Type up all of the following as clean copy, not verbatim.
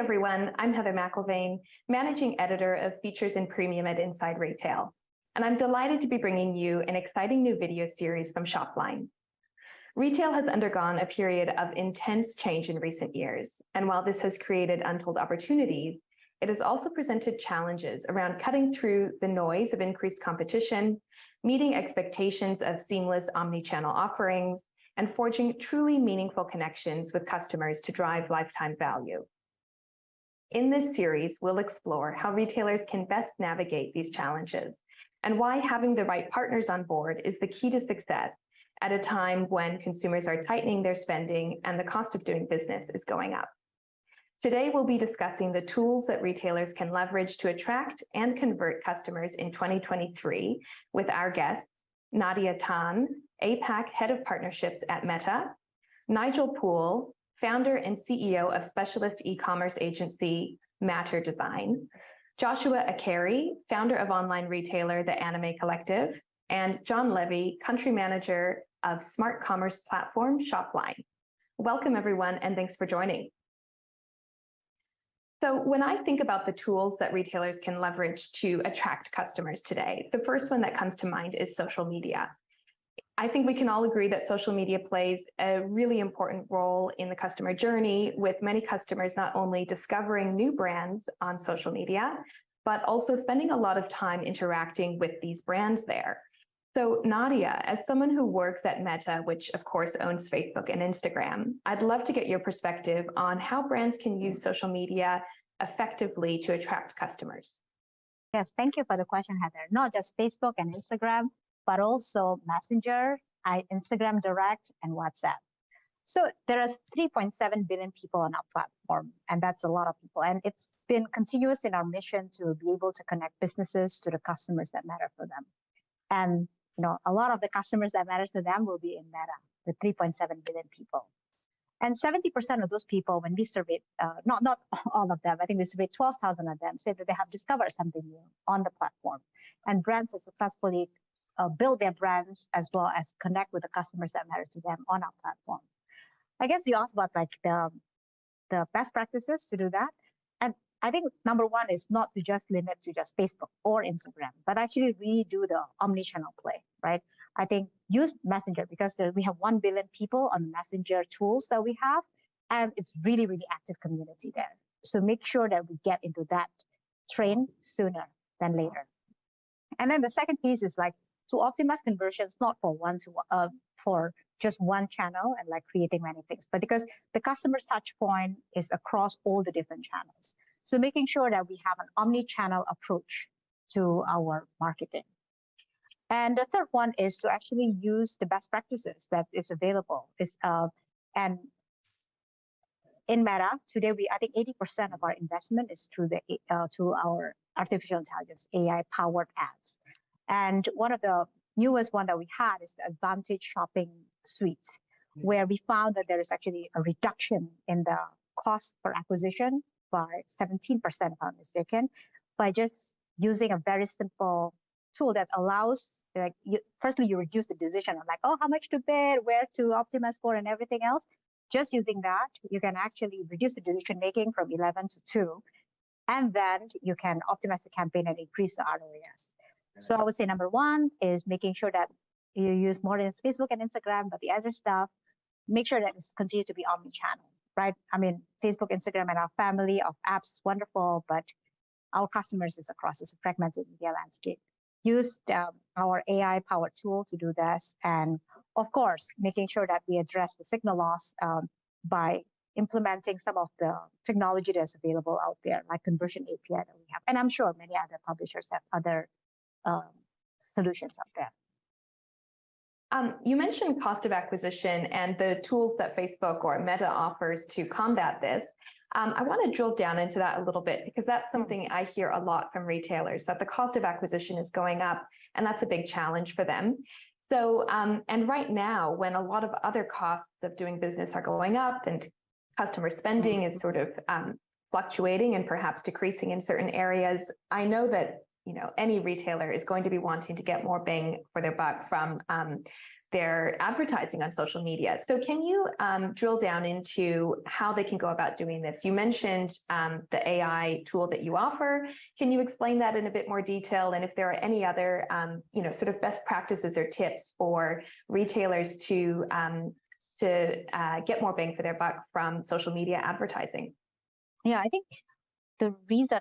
everyone, I'm Heather McIlvaine, Managing Editor of Features and Premium at Inside Retail, and I'm delighted to be bringing you an exciting new video series from SHOPLINE. Retail has undergone a period of intense change in recent years, and while this has created untold opportunities, it has also presented challenges around cutting through the noise of increased competition, meeting expectations of seamless omni-channel offerings, and forging truly meaningful connections with customers to drive lifetime value. In this series, we'll explore how retailers can best navigate these challenges and why having the right partners on board is the key to success at a time when consumers are tightening their spending and the cost of doing business is going up. Today, we'll be discussing the tools that retailers can leverage to attract and convert customers in 2023 with our guests, Nadia Tan, APAC Head of Partnerships at Meta, Nigel Poole, Founder and CEO of specialist e-commerce agency Matter Design, Joshua Akeri, Founder of online retailer The Anime Collective, and John Levy, Country Manager of smart commerce platform SHOPLINE. Welcome everyone, and thanks for joining. So when I think about the tools that retailers can leverage to attract customers today, the first one that comes to mind is social media. I think we can all agree that social media plays a really important role in the customer journey, with many customers not only discovering new brands on social media, but also spending a lot of time interacting with these brands there. So Nadia, as someone who works at Meta, which of course owns Facebook and Instagram, I'd love to get your perspective on how brands can use social media effectively to attract customers. Yes, thank you for the question, Heather. Not just Facebook and Instagram, but also Messenger, Instagram Direct, and WhatsApp. So there are 3.7 billion people on our platform, and that's a lot of people. And it's been continuous in our mission to be able to connect businesses to the customers that matter for them. And a lot of the customers that matter to them will be in Meta, the 3.7 billion people. And 70% of those people, when we surveyed, not all of them, I think we surveyed 12,000 of them, said that they have discovered something new on the platform. And brands have successfully build their brands as well as connect with the customers that matter to them on our platform. I guess you asked about like the best practices to do that. And I think number one is not to just limit to just Facebook or Instagram, but actually really do the omni-channel play, right? I think use Messenger because we have 1 billion people on Messenger tools that we have, and it's really, really active community there. So make sure that we get into that train sooner than later. And then the second piece is like to optimize conversions, not for just one channel and like creating many things, but because the customer's touch point is across all the different channels. So making sure that we have an omni-channel approach to our marketing. And the third one is to actually use the best practices that is available. And in Meta today, I think 80% of our investment is through our artificial intelligence AI-powered ads. And one of the newest one that we had is the Advantage Shopping Suite, where we found that there is actually a reduction in the cost per acquisition by 17%, if I'm mistaken, by just using a very simple tool that allows, firstly, you reduce the decision of like, oh, how much to bid, where to optimize for, and everything else. Just using that, you can actually reduce the decision making from 11 to 2, and then you can optimize the campaign and increase the ROAS. So I would say number one is making sure that you use more than Facebook and Instagram, but the other stuff, make sure that it's continue to be omni-channel, right? I mean, Facebook, Instagram, and our family of apps is wonderful, but our customers is across this fragmented media landscape. Use our AI-powered tool to do this, and of course, making sure that we address the signal loss by implementing some of the technology that's available out there, like conversion API that we have. And I'm sure many other publishers have other solutions out there. You mentioned cost of acquisition and the tools that Facebook or Meta offers to combat this. I want to drill down into that a little bit because that's something I hear a lot from retailers, that the cost of acquisition is going up, and that's a big challenge for them. So, and right now, when a lot of other costs of doing business are going up and customer spending is sort of fluctuating and perhaps decreasing in certain areas, I know that any retailer is going to be wanting to get more bang for their buck from their advertising on social media. So can you drill down into how they can go about doing this? You mentioned the AI tool that you offer. Can you explain that in a bit more detail? And if there are any other, sort of best practices or tips for retailers to get more bang for their buck from social media advertising? Yeah, I think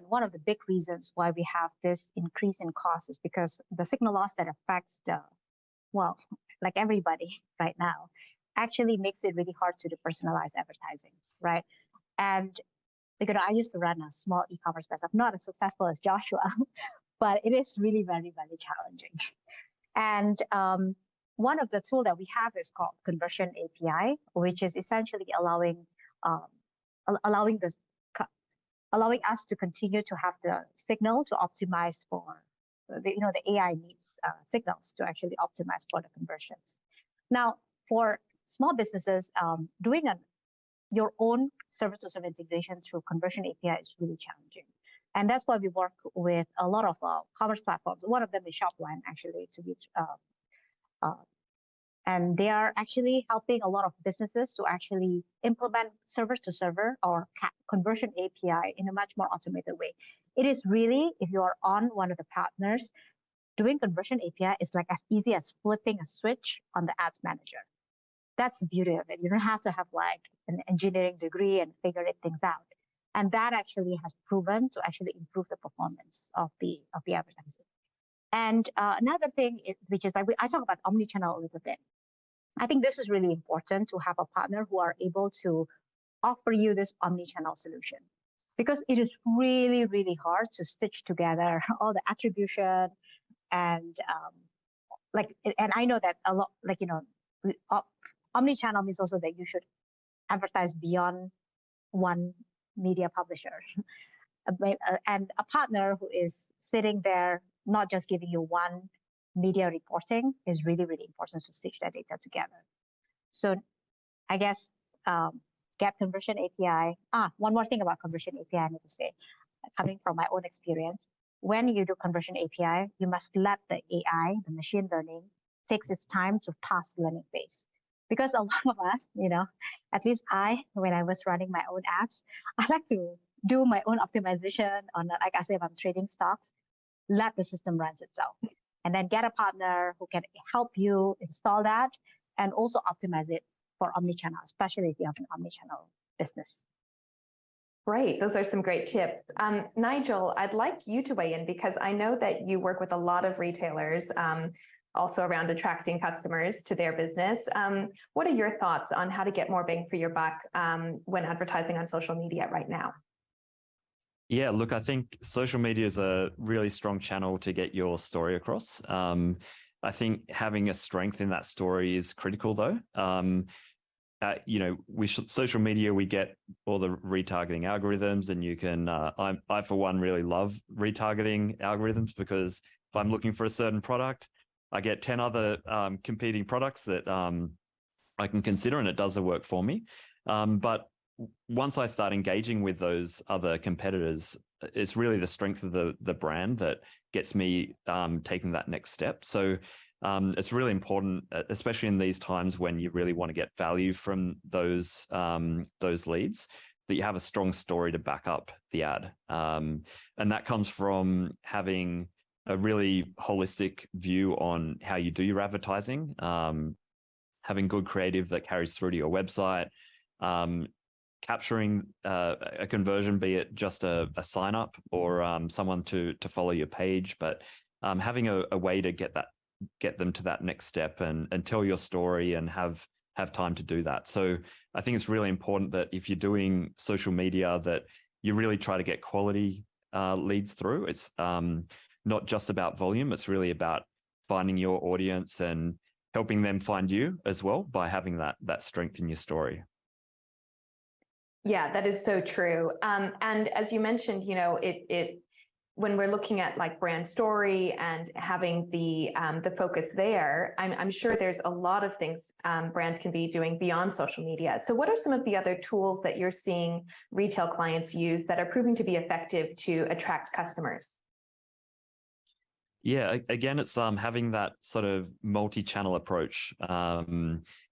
one of the big reasons why we have this increase in cost is because the signal loss that affects like everybody right now, actually makes it really hard to do personalized advertising, right? And I used to run a small e-commerce myself, not as successful as Joshua, but it is really very, very challenging. And one of the tools that we have is called Conversion API, which is essentially allowing us to continue to have the signal to optimize for the AI needs signals to actually optimize for the conversions. Now, for small businesses, doing your own service-to-service integration through Conversion API is really challenging. And that's why we work with a lot of commerce platforms. One of them is SHOPLINE, actually, and they are actually helping a lot of businesses to actually implement server-to-server or Conversion API in a much more automated way. It is really, if you are on one of the partners, doing Conversion API is like as easy as flipping a switch on the ads manager. That's the beauty of it. You don't have to have like an engineering degree and figure things out. And that actually has proven to actually improve the performance of the advertising. And another thing, which is like I talk about omnichannel a little bit. I think this is really important to have a partner who are able to offer you this omnichannel solution, because it is really, really hard to stitch together all the attribution and and I know that a lot, omnichannel means also that you should advertise beyond one media publisher. And a partner who is sitting there, not just giving you one media reporting, is really, really important to stitch that data together. So I guess get Conversion API. One more thing about Conversion API I need to say, coming from my own experience. When you do Conversion API, you must let the AI, the machine learning, takes its time to pass the learning phase. Because a lot of us, at least when I was running my own ads, I like to do my own optimization on, like I say, if I'm trading stocks, let the system run itself. And then get a partner who can help you install that and also optimize it for omnichannel, especially if you have an omnichannel business. Great. Those are some great tips. Nigel, I'd like you to weigh in because I know that you work with a lot of retailers, also around attracting customers to their business. What are your thoughts on how to get more bang for your buck when advertising on social media right now? Yeah, look, I think social media is a really strong channel to get your story across. I think having a strength in that story is critical, though. Social media, we get all the retargeting algorithms, and you can, I for one really love retargeting algorithms, because if I'm looking for a certain product, I get 10 other competing products that I can consider, and it does the work for me. But once I start engaging with those other competitors, it's really the strength of the brand that gets me taking that next step. So it's really important, especially in these times when you really want to get value from those leads, that you have a strong story to back up the ad. And that comes from having a really holistic view on how you do your advertising, having good creative that carries through to your website, capturing a conversion, be it just a sign up or someone to follow your page, but having a way to get them to that next step and tell your story and have time to do that. So I think it's really important that if you're doing social media, that you really try to get quality leads through. It's not just about volume. It's really about finding your audience and helping them find you as well by having that strength in your story. Yeah, that is so true. And as you mentioned, when we're looking at like brand story and having the focus there, I'm sure there's a lot of things brands can be doing beyond social media. So what are some of the other tools that you're seeing retail clients use that are proving to be effective to attract customers? Yeah, again, it's having that sort of multi-channel approach.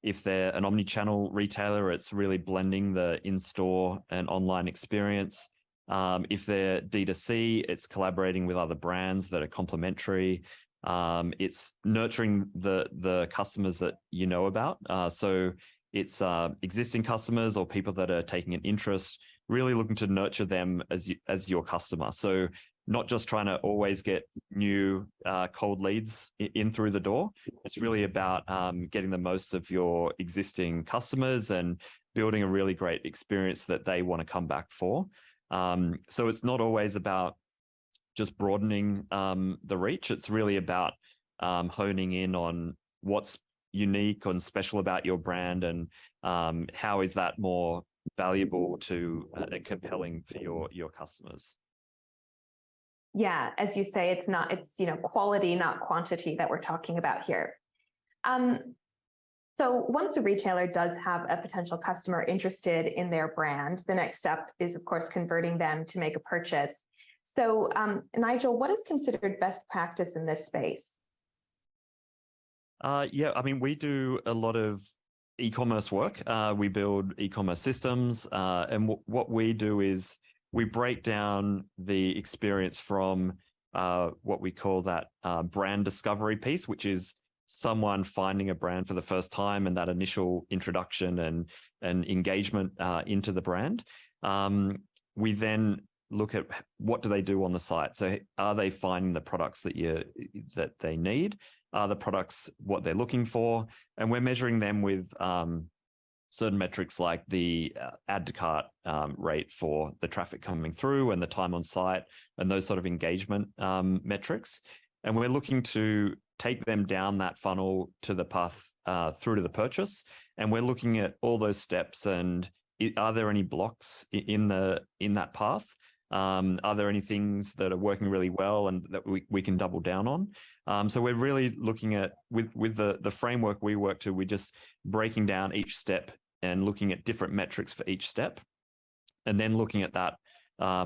If they're an omni-channel retailer, it's really blending the in-store and online experience. If they're D2C, it's collaborating with other brands that are complementary. It's nurturing the customers that you know about. So it's existing customers or people that are taking an interest, really looking to nurture them as your customer. So not just trying to always get new cold leads in through the door. It's really about getting the most of your existing customers and building a really great experience that they want to come back for. So it's not always about just broadening the reach. It's really about honing in on what's unique and special about your brand and how is that more valuable to and compelling for your customers. Yeah, as you say, it's quality, not quantity that we're talking about here. So once a retailer does have a potential customer interested in their brand, the next step is, of course, converting them to make a purchase. So Nigel, what is considered best practice in this space? Yeah, I mean, we do a lot of e-commerce work. We build e-commerce systems, and what we do is we break down the experience from what we call that brand discovery piece, which is someone finding a brand for the first time and that initial introduction and engagement into the brand. We then look at what do they do on the site. So are they finding the products that they need? Are the products what they're looking for? And we're measuring them with certain metrics like the add to cart rate for the traffic coming through and the time on site and those sort of engagement metrics. And we're looking to take them down that funnel to the path through to the purchase. And we're looking at all those steps and are there any blocks in that path? Are there any things that are working really well and that we can double down on? So we're really looking at, with the framework we work to, we're just breaking down each step and looking at different metrics for each step, and then looking at that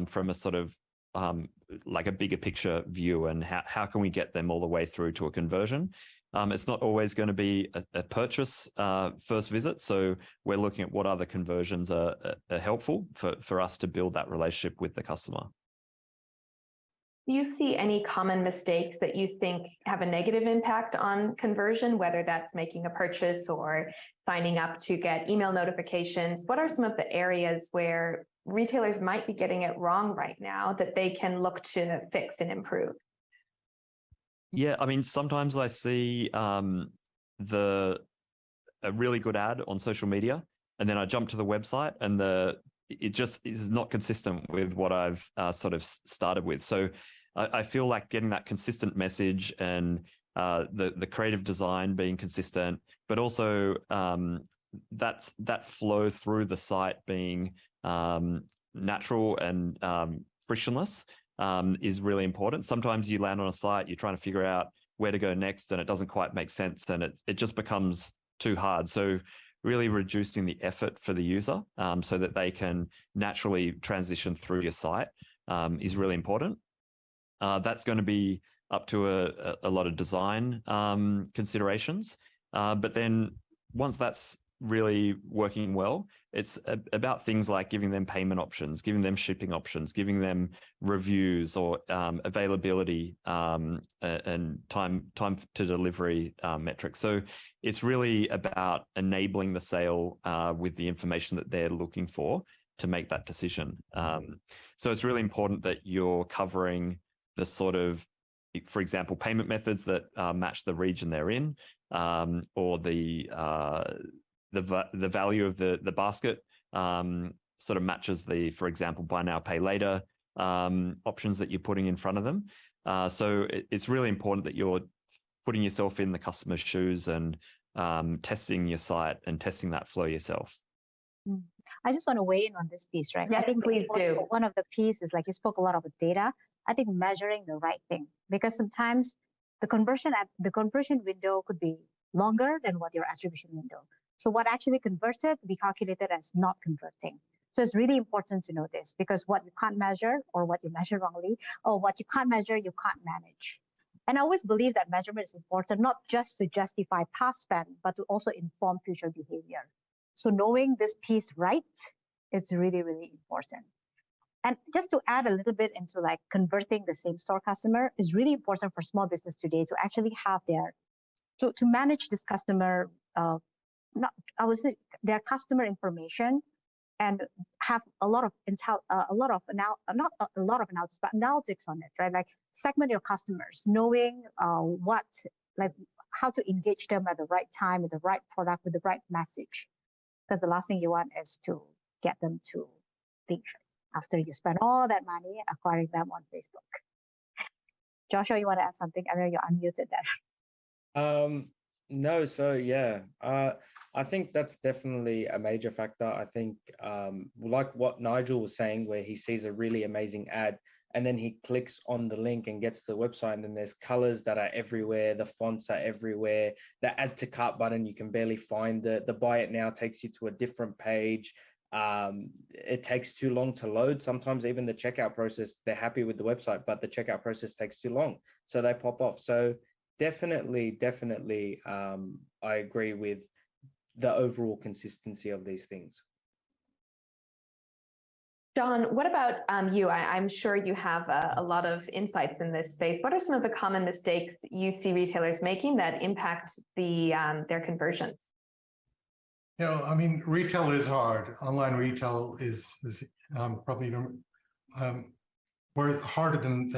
from a sort of like a bigger picture view and how can we get them all the way through to a conversion. It's not always going to be a purchase first visit. So we're looking at what other conversions are helpful for us to build that relationship with the customer. Do you see any common mistakes that you think have a negative impact on conversion, whether that's making a purchase or signing up to get email notifications? What are some of the areas where retailers might be getting it wrong right now that they can look to fix and improve? Yeah, I mean, sometimes I see a really good ad on social media, and then I jump to the website, and it just is not consistent with what I've sort of started with. So I feel like getting that consistent message and the creative design being consistent, but also that flow through the site being natural and frictionless is really important. Sometimes you land on a site, you're trying to figure out where to go next, and it doesn't quite make sense, and it just becomes too hard. So really reducing the effort for the user so that they can naturally transition through your site is really important. That's going to be up to a lot of design considerations. But then once that's really working well, it's about things like giving them payment options, giving them shipping options, giving them reviews or availability and time to delivery metrics. So it's really about enabling the sale with the information that they're looking for to make that decision. So it's really important that you're covering the sort of, for example, payment methods that match the region they're in, or the value of the basket sort of matches the, for example, buy now, pay later options that you're putting in front of them. So it's really important that you're putting yourself in the customer's shoes and testing your site and testing that flow yourself. I just want to weigh in on this piece, right? Yes, I think please do. One of the pieces, like you spoke a lot about data, I think measuring the right thing, because sometimes the conversion window could be longer than what your attribution window. So what actually converted, we calculated as not converting. So it's really important to know this, because what you can't measure or what you measure wrongly, or what you can't measure, you can't manage. And I always believe that measurement is important, not just to justify past spend, but to also inform future behavior. So knowing this piece right, it's really, really important. And just to add a little bit into like converting the same store customer is really important for small business today to actually have to manage this customer, their customer information, and have a lot of analytics on it, right? Like segment your customers, knowing how to engage them at the right time with the right product with the right message, because the last thing you want is to get them to leave after you spend all that money acquiring them on Facebook. Joshua, you want to add something? I know you're unmuted there. No, so yeah, I think that's definitely a major factor. I think like what Nigel was saying, where he sees a really amazing ad and then he clicks on the link and gets to the website, and then there's colors that are everywhere, the fonts are everywhere, the add to cart button, you can barely find it, the buy it now takes you to a different page. It takes too long to load. Sometimes even the checkout process, they're happy with the website, but the checkout process takes too long, so they pop off. So definitely, I agree with the overall consistency of these things. John, what about you? I'm sure you have a lot of insights in this space. What are some of the common mistakes you see retailers making that impact their conversions? You know, I mean, retail is hard. Online retail is probably more harder than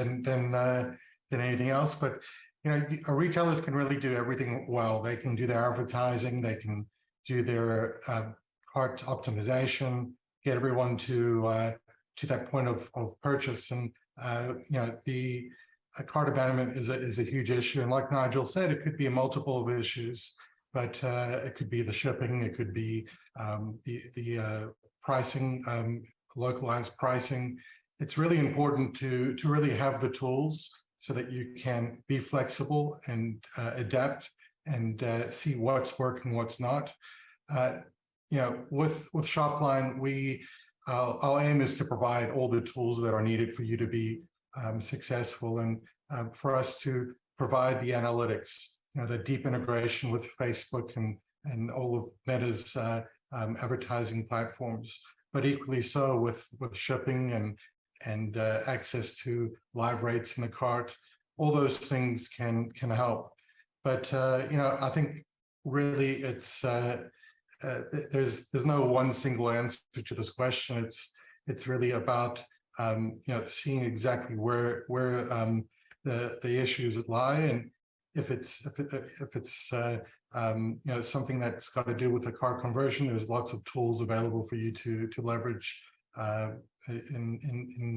anything else. But you know, retailers can really do everything well. They can do their advertising, they can do their cart optimization, get everyone to that point of purchase. And you know, the cart abandonment is a huge issue. And like Nigel said, it could be a multiple of issues. But it could be the shipping, it could be the pricing, localized pricing. It's really important to really have the tools so that you can be flexible and adapt and see what's working, what's not. You know, with SHOPLINE, our aim is to provide all the tools that are needed for you to be successful, and for us to provide the analytics. You know, the deep integration with Facebook and all of Meta's advertising platforms, but equally so with shipping and access to live rates in the cart. All those things can help. But you know, I think really it's there's no one single answer to this question. It's really about you know, seeing exactly where the issues lie, and if it's you know, something that's got to do with a cart conversion, there's lots of tools available for you to leverage in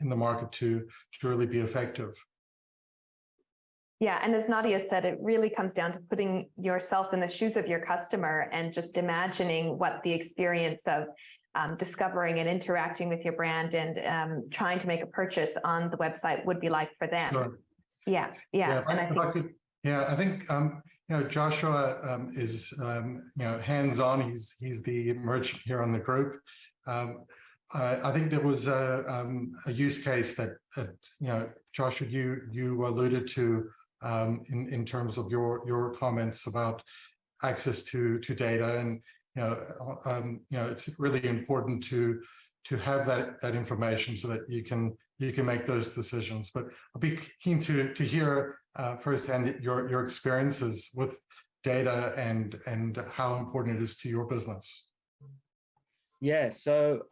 the market to really be effective. Yeah, and as Nadia said, it really comes down to putting yourself in the shoes of your customer and just imagining what the experience of discovering and interacting with your brand and trying to make a purchase on the website would be like for them. Sure. Yeah. I think you know, Joshua is you know, hands-on. He's the merchant here on the group. I think there was a use case that you know, Joshua, you alluded to in terms of your comments about access to data, and you know, it's really important to have that information so that you can make those decisions. But I'll be keen to hear firsthand your experiences with data and how important it is to your business. Yeah, so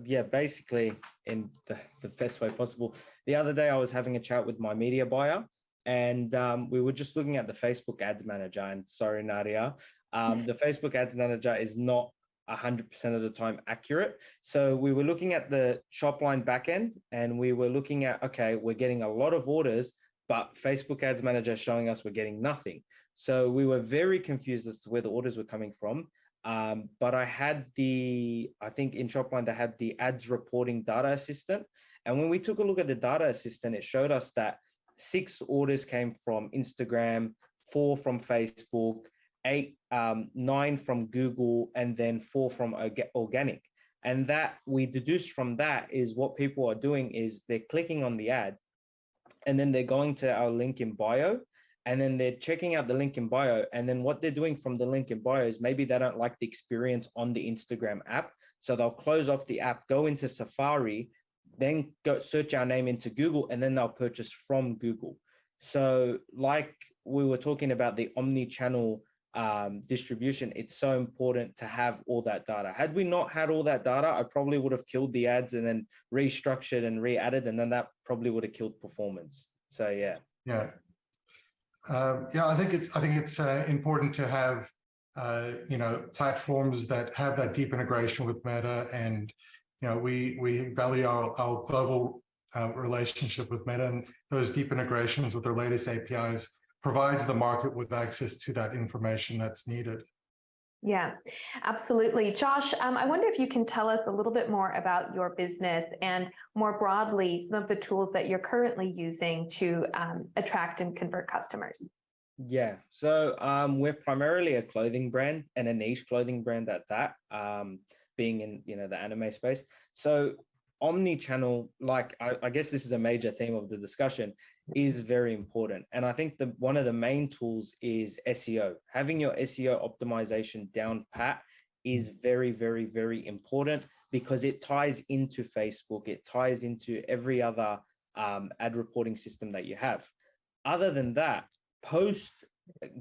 yeah, basically in the best way possible. The other day I was having a chat with my media buyer, and we were just looking at the Facebook Ads Manager. And sorry, Nadia, the Facebook Ads Manager is not 100% of the time accurate. So we were looking at the SHOPLINE backend, and we were looking at, okay, we're getting a lot of orders, but Facebook Ads Manager is showing us we're getting nothing. So we were very confused as to where the orders were coming from. But I think in SHOPLINE, they had the ads reporting data assistant. And when we took a look at the data assistant, it showed us that 6 orders came from Instagram, 4 from Facebook, 9 from Google, and then 4 from organic. And that we deduced from that is what people are doing is they're clicking on the ad, and then they're going to our link in bio, and then they're checking out the link in bio. And then what they're doing from the link in bio is maybe they don't like the experience on the Instagram app. So they'll close off the app, go into Safari, then go search our name into Google, and then they'll purchase from Google. So like we were talking about the omni-channel distribution, it's so important to have all that data. Had we not had all that data, I probably would have killed the ads and then restructured and re-added, and then that probably would have killed performance. So yeah. Yeah. Yeah, I think it's important to have platforms that have that deep integration with Meta, and we value our global relationship with Meta, and those deep integrations with their latest APIs provides the market with access to that information that's needed. Yeah, absolutely. Josh, I wonder if you can tell us a little bit more about your business and more broadly, some of the tools that you're currently using to attract and convert customers. Yeah, so we're primarily a clothing brand, and a niche clothing brand at that, being in the anime space. So omni-channel, like I guess this is a major theme of the discussion, is very important. And I think one of the main tools is SEO. Having your SEO optimization down pat is very, very, very important, because it ties into Facebook, it ties into every other ad reporting system that you have. Other than that, post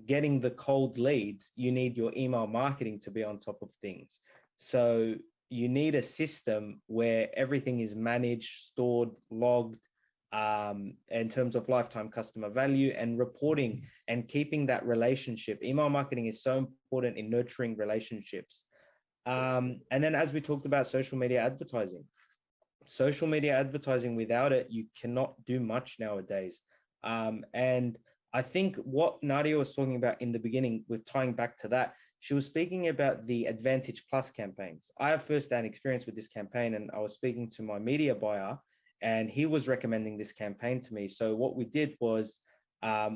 getting the cold leads, you need your email marketing to be on top of things. So you need a system where everything is managed, stored, logged, in terms of lifetime customer value and reporting and keeping that relationship. Email marketing is so important in nurturing relationships. And then, as we talked about, social media advertising. Social media advertising, without it, you cannot do much nowadays. And I think what Nadia was talking about in the beginning, with tying back to that, she was speaking about the Advantage Plus campaigns. I have first-hand experience with this campaign, and I was speaking to my media buyer, and he was recommending this campaign to me. So what we did was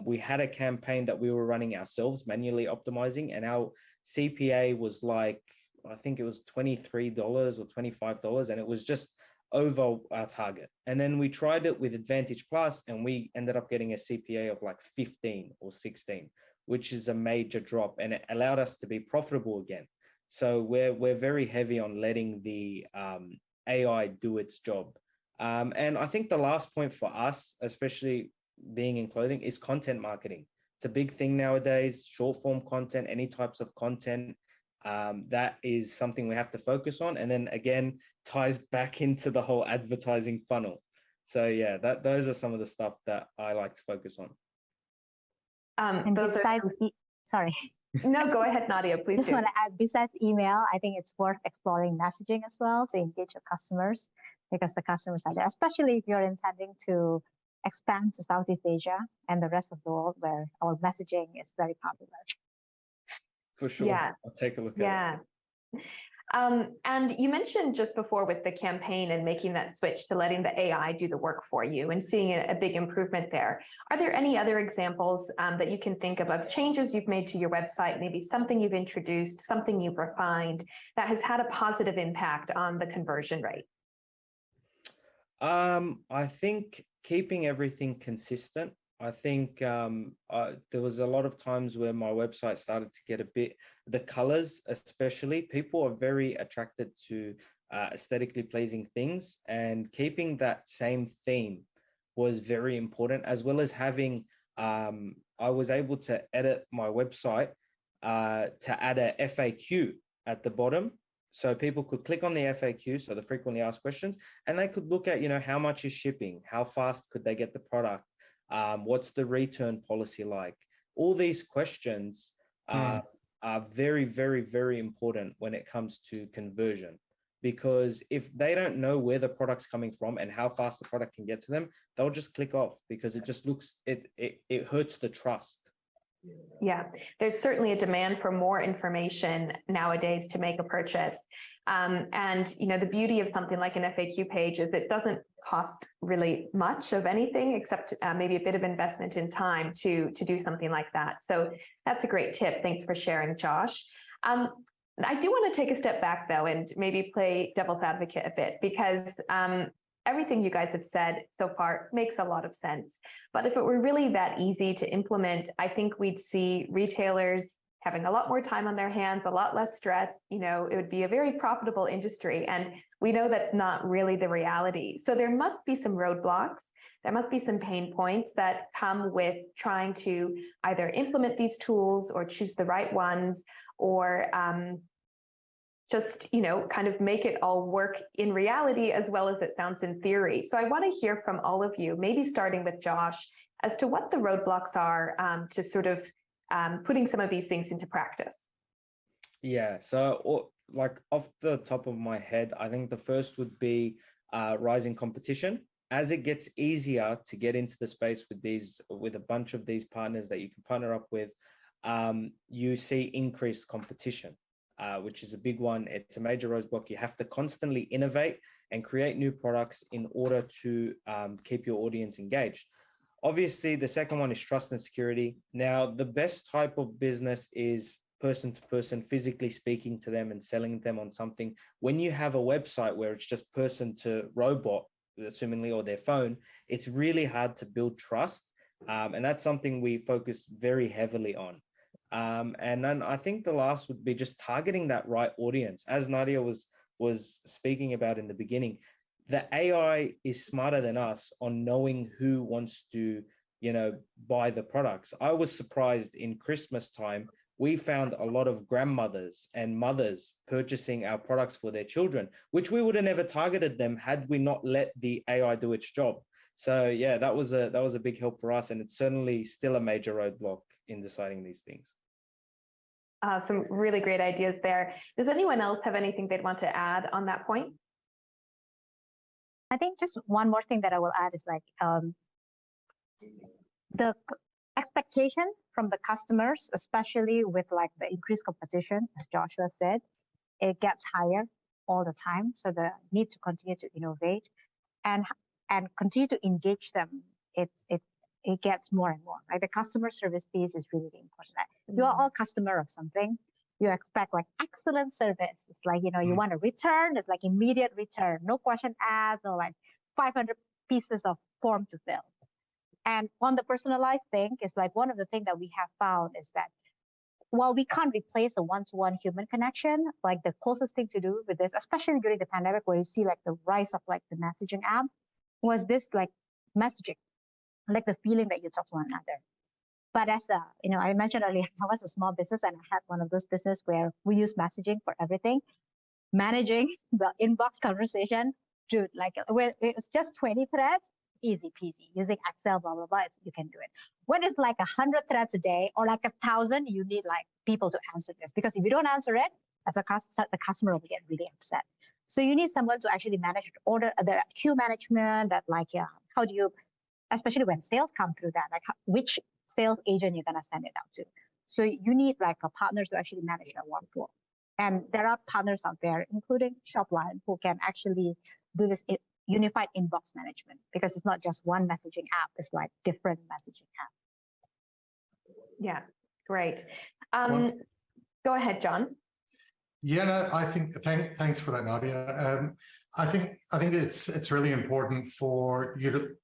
we had a campaign that we were running ourselves, manually optimizing, and our CPA was like, I think it was $23 or $25, and it was just over our target. And then we tried it with Advantage Plus, and we ended up getting a CPA of like 15 or 16, which is a major drop, and it allowed us to be profitable again. So we're very heavy on letting the AI do its job. And I think the last point for us, especially being in clothing, is content marketing. It's a big thing nowadays, short form content, any types of content. That is something we have to focus on. And then again, ties back into the whole advertising funnel. So yeah, those are some of the stuff that I like to focus on. And besides, sorry. No, go ahead, Nadia, please. Just want to add, besides email, I think it's worth exploring messaging as well to engage your customers, because the customers are there, especially if you're intending to expand to Southeast Asia and the rest of the world, where our messaging is very popular. For sure. Yeah. I'll take a look at it. And you mentioned just before with the campaign and making that switch to letting the AI do the work for you and seeing a big improvement there. Are there any other examples that you can think of changes you've made to your website, maybe something you've introduced, something you've refined that has had a positive impact on the conversion rate? I think keeping everything consistent. I think there was a lot of times where my website started to get a bit, the colors especially, people are very attracted to aesthetically pleasing things, and keeping that same theme was very important, as well as having, I was able to edit my website to add a FAQ at the bottom. So people could click on the FAQ, so the frequently asked questions, and they could look at, how much is shipping, how fast could they get the product, what's the return policy like? All these questions are very, very, very important when it comes to conversion, because if they don't know where the product's coming from and how fast the product can get to them, they'll just click off, because it just looks, it hurts the trust. Yeah, there's certainly a demand for more information nowadays to make a purchase. And the beauty of something like an FAQ page is it doesn't cost really much of anything, except maybe a bit of investment in time to do something like that. So that's a great tip. Thanks for sharing, Josh. I do want to take a step back though, and maybe play devil's advocate a bit, because everything you guys have said so far makes a lot of sense. But if it were really that easy to implement, I think we'd see retailers having a lot more time on their hands, a lot less stress. You know, it would be a very profitable industry. And we know that's not really the reality. So there must be some roadblocks. There must be some pain points that come with trying to either implement these tools or choose the right ones, or just, you know, kind of make it all work in reality as well as it sounds in theory. So I want to hear from all of you, maybe starting with Josh, as to what the roadblocks are to sort of putting some of these things into practice. Yeah, so like off the top of my head, I think the first would be rising competition. As it gets easier to get into the space with a bunch of these partners that you can partner up with, you see increased competition, which is a big one. It's a major roadblock. You have to constantly innovate and create new products in order to keep your audience engaged. Obviously, the second one is trust and security. Now, the best type of business is person to person, physically speaking to them and selling them on something. When you have a website where it's just person to robot, assumingly, or their phone, it's really hard to build trust. And that's something we focus very heavily on. And then I think the last would be just targeting that right audience. As Nadia was speaking about in the beginning, the AI is smarter than us on knowing who wants to, you know, buy the products. I was surprised in Christmas time, we found a lot of grandmothers and mothers purchasing our products for their children, which we would have never targeted them had we not let the AI do its job. So yeah, that was a big help for us, and it's certainly still a major roadblock in deciding these things. Some really great ideas there. Does anyone else have anything they'd want to add on that point? I think just one more thing that I will add is like the expectation from the customers, especially with like the increased competition, as Joshua said, it gets higher all the time. So the need to continue to innovate and continue to engage them, it gets more and more. Right? The customer service piece is really important. You are all customer of something. You expect like excellent service. It's like, you know, you want a return, it's like immediate return, no question asked, no like 500 pieces of form to fill. And on the personalized thing, it's like one of the things that we have found is that while we can't replace a one-to-one human connection, like the closest thing to do with this, especially during the pandemic where you see like the rise of like the messaging app, was this like messaging, like the feeling that you talk to one another. But as you know, I mentioned earlier, I was a small business and I had one of those businesses where we use messaging for everything. Managing the inbox conversation, dude, like when it's just 20 threads, easy peasy. Using Excel, blah, blah, blah, you can do it. When it's like 100 threads a day or like 1,000, you need like people to answer this, because if you don't answer it, as a customer, the customer will get really upset. So you need someone to actually manage the queue management, that like, how do you, especially when sales come through that, like which sales agent you're going to send it out to. So you need like a partner to actually manage that workflow. And there are partners out there, including SHOPLINE, who can actually do this unified inbox management, because it's not just one messaging app, it's like different messaging app. Yeah, great. Go ahead, John. Yeah, no, I think thanks for that, Nadia. I think it's really important for you to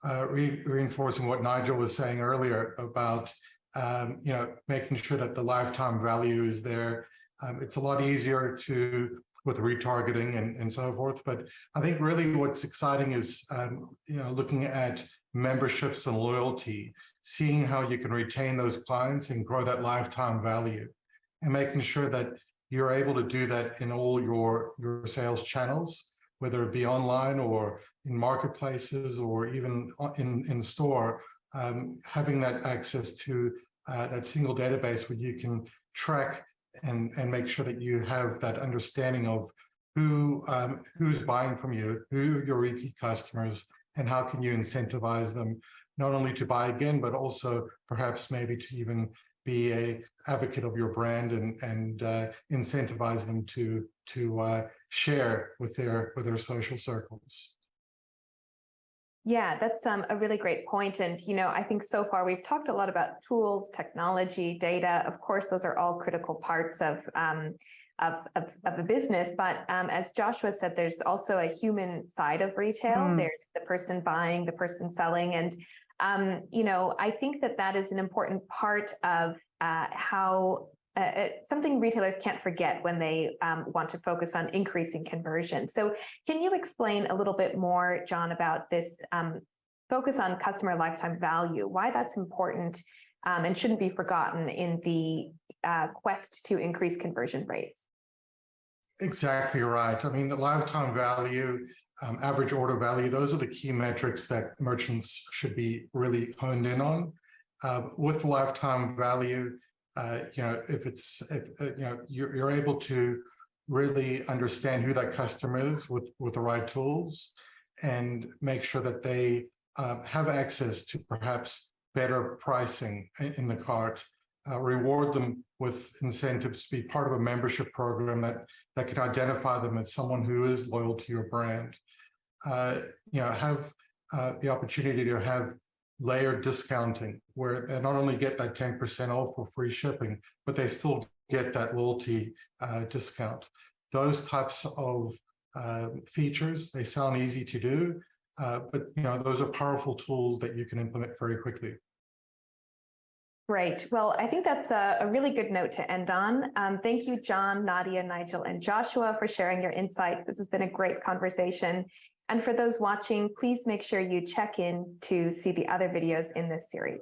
reinforcing what Nigel was saying earlier about making sure that the lifetime value is there. It's a lot easier with retargeting and so forth, but I think really what's exciting is looking at memberships and loyalty, seeing how you can retain those clients and grow that lifetime value, and making sure that you're able to do that in all your sales channels, whether it be online or in marketplaces or even in store, having that access to that single database where you can track and make sure that you have that understanding of who's buying from you, who are your repeat customers, and how can you incentivize them not only to buy again, but also perhaps maybe to even be a advocate of your brand and incentivize them to share with their social circles. Yeah, that's a really great point. And, I think so far we've talked a lot about tools, technology, data. Of course, those are all critical parts of a business. But as Joshua said, there's also a human side of retail. There's the person buying, the person selling. And, I think that is an important part of how something retailers can't forget when they want to focus on increasing conversion. So can you explain a little bit more, John, about this focus on customer lifetime value, why that's important and shouldn't be forgotten in the quest to increase conversion rates? Exactly right. I mean, the lifetime value, average order value, those are the key metrics that merchants should be really honed in on. With lifetime value, if you're able to really understand who that customer is with the right tools and make sure that they have access to perhaps better pricing in the cart, reward them with incentives to be part of a membership program that can identify them as someone who is loyal to your brand. Have the opportunity to have layered discounting where they not only get that 10% off or free shipping, but they still get that loyalty discount. Those types of features, they sound easy to do, but those are powerful tools that you can implement very quickly. Great. Well, I think that's a really good note to end on. Thank you, John, Nadia, Nigel, and Joshua for sharing your insights. This has been a great conversation. And for those watching, please make sure you check in to see the other videos in this series.